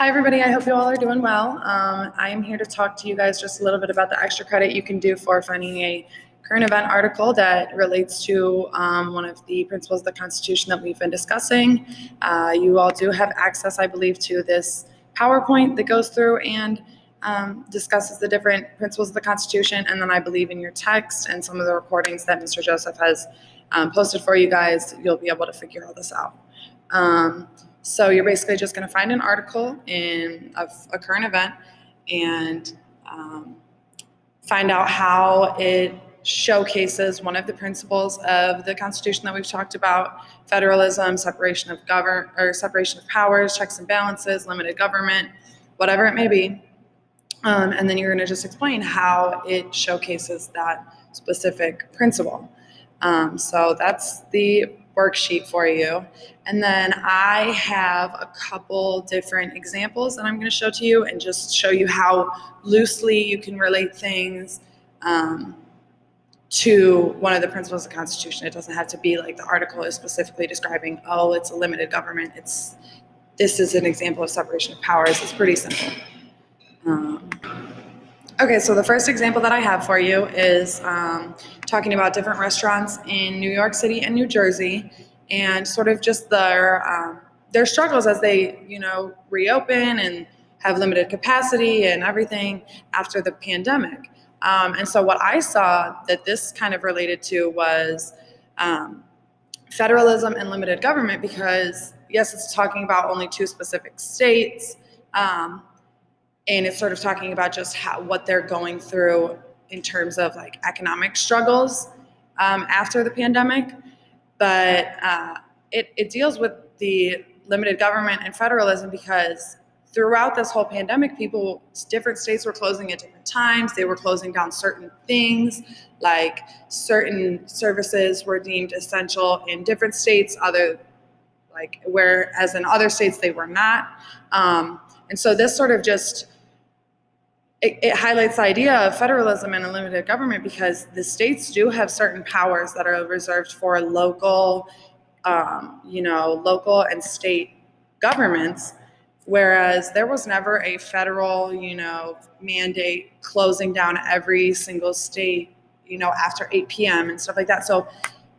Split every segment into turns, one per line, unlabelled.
Hi, everybody. I hope you all are doing well. I am here to talk to you guys just a little bit about the extra credit you can do for finding a current event article that relates to one of the principles of the Constitution that we've been discussing. You all do have access, I believe, to this PowerPoint that goes through and discusses the different principles of the Constitution, and then I believe in your text and some of the recordings that Mr. Joseph has posted for you guys, you'll be able to figure all this out. So you're basically just going to find an article of a current event and find out how it showcases one of the principles of the Constitution that we've talked about: federalism, separation of powers, checks and balances, limited government, whatever it may be. And then you're going to just explain how it showcases that specific principle. So that's the worksheet for you. And then I have a couple different examples that I'm going to show to you and just show you how loosely you can relate things to one of the principles of the Constitution. It doesn't have to be like the article is specifically describing, oh, it's a limited government. This is an example of separation of powers. It's pretty simple. Okay, so the first example that I have for you is talking about different restaurants in New York City and New Jersey, and sort of just their struggles as they, reopen and have limited capacity and everything after the pandemic. And so what I saw that this kind of related to was federalism and limited government, because yes, it's talking about only two specific states. And it's sort of talking about just what they're going through in terms of like economic struggles after the pandemic. But it deals with the limited government and federalism because throughout this whole pandemic, different states were closing at different times. They were closing down certain things, like certain services were deemed essential in different states, whereas in other states they were not. And so this sort of just it highlights the idea of federalism and a limited government, because the states do have certain powers that are reserved for local and state governments, whereas there was never a federal, mandate closing down every single state, after 8 p.m. and stuff like that. So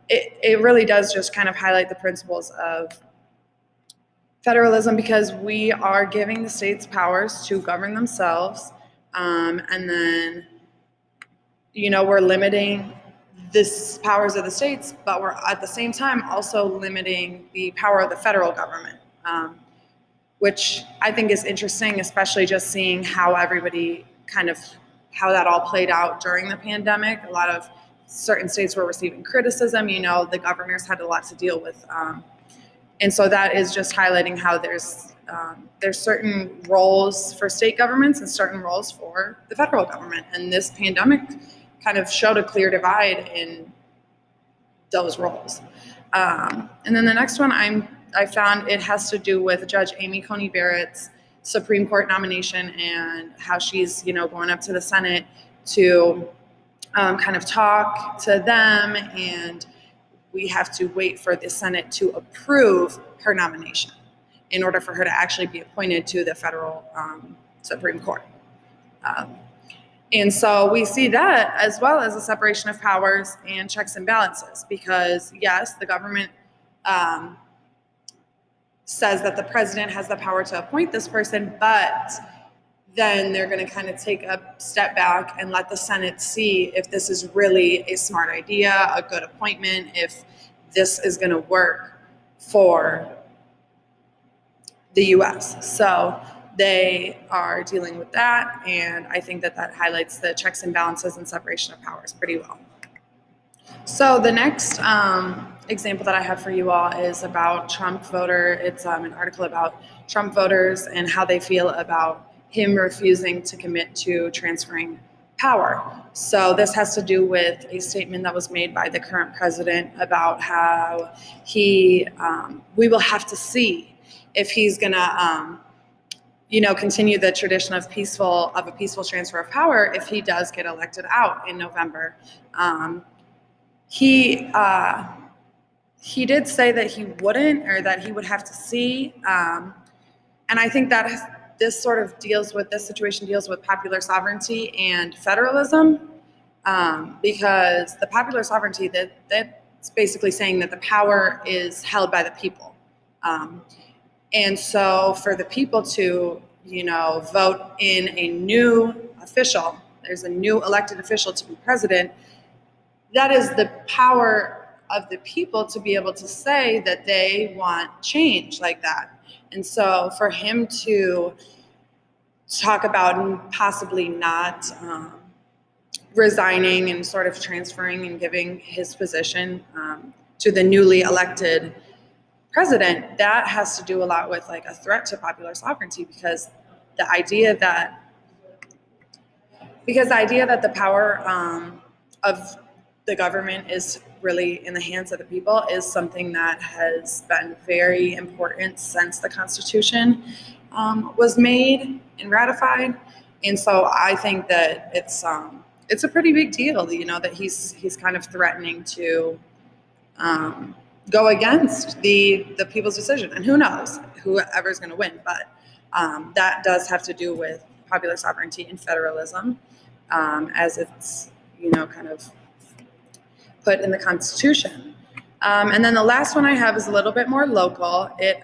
it really does just kind of highlight the principles of federalism, because we are giving the states powers to govern themselves. And then, we're limiting the powers of the states, but we're at the same time also limiting the power of the federal government, which I think is interesting, especially just seeing how how that all played out during the pandemic. A lot of certain states were receiving criticism, the governors had a lot to deal with. And so that is just highlighting how there's certain roles for state governments and certain roles for the federal government. And this pandemic kind of showed a clear divide in those roles. And then the next one I found, it has to do with Judge Amy Coney Barrett's Supreme Court nomination and how she's, going up to the Senate to kind of talk to them, and we have to wait for the Senate to approve her nomination in order for her to actually be appointed to the federal Supreme Court. And so we see that as well as a separation of powers and checks and balances, because yes, the government says that the president has the power to appoint this person, but then they're going to kind of take a step back and let the Senate see if this is really a smart idea, a good appointment, if this is going to work for the U.S. So they are dealing with that, and I think that highlights the checks and balances and separation of powers pretty well. So the next example that I have for you all is about Trump voter. It's an article about Trump voters and how they feel about him refusing to commit to transferring power. So this has to do with a statement that was made by the current president about how we will have to see if he's going to, continue the tradition of a peaceful transfer of power if he does get elected out in November. He did say that he wouldn't, or that he would have to see. And I think that this situation deals with popular sovereignty and federalism, because the popular sovereignty, that's basically saying that the power is held by the people. And so for the people to, vote in a new official, there's a new elected official to be president, that is the power of the people to be able to say that they want change like that. And so for him to talk about possibly not resigning and sort of transferring and giving his position to the newly elected president, that has to do a lot with like a threat to popular sovereignty, because the idea that the power of the government is really in the hands of the people is something that has been very important since the Constitution was made and ratified. And so I think that it's a pretty big deal, that he's kind of threatening to go against the people's decision. And who knows, whoever's going to win. But that does have to do with popular sovereignty and federalism, as it's, kind of put in the Constitution. And then the last one I have is a little bit more local. It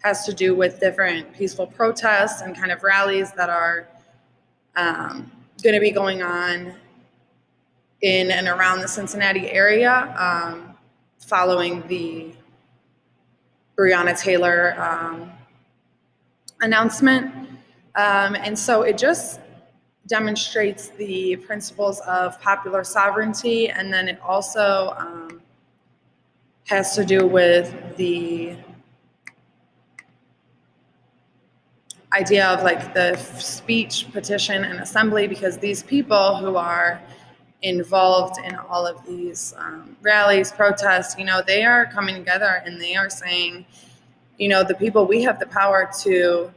has to do with different peaceful protests and kind of rallies that are going to be going on in and around the Cincinnati area, following the Breonna Taylor announcement. And so it just demonstrates the principles of popular sovereignty, and then it also has to do with the idea of like the speech, petition, and assembly, because these people who are involved in all of these rallies, protests, they are coming together and they are saying, the people, we have the power to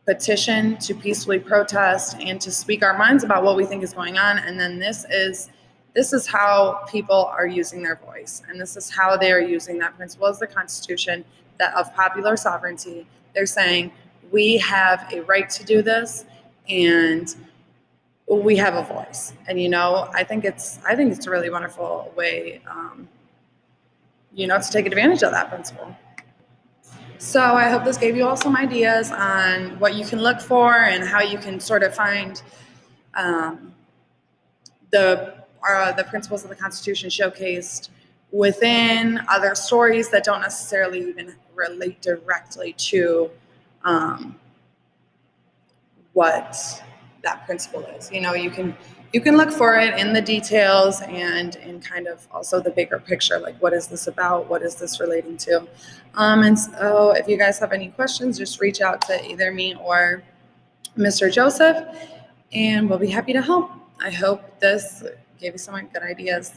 petition, to peacefully protest, and to speak our minds about what we think is going on. And then this is how people are using their voice, and this is how they are using that principle as the Constitution, that of popular sovereignty. They're saying we have a right to do this, and we have a voice. And I think it's a really wonderful way, to take advantage of that principle. So I hope this gave you all some ideas on what you can look for and how you can sort of find the principles of the Constitution showcased within other stories that don't necessarily even relate directly to what that principle is. You can look for it in the details and in kind of also the bigger picture, like what is this about? What is this relating to? And so if you guys have any questions, just reach out to either me or Mr. Joseph, and we'll be happy to help. I hope this gave you some good ideas.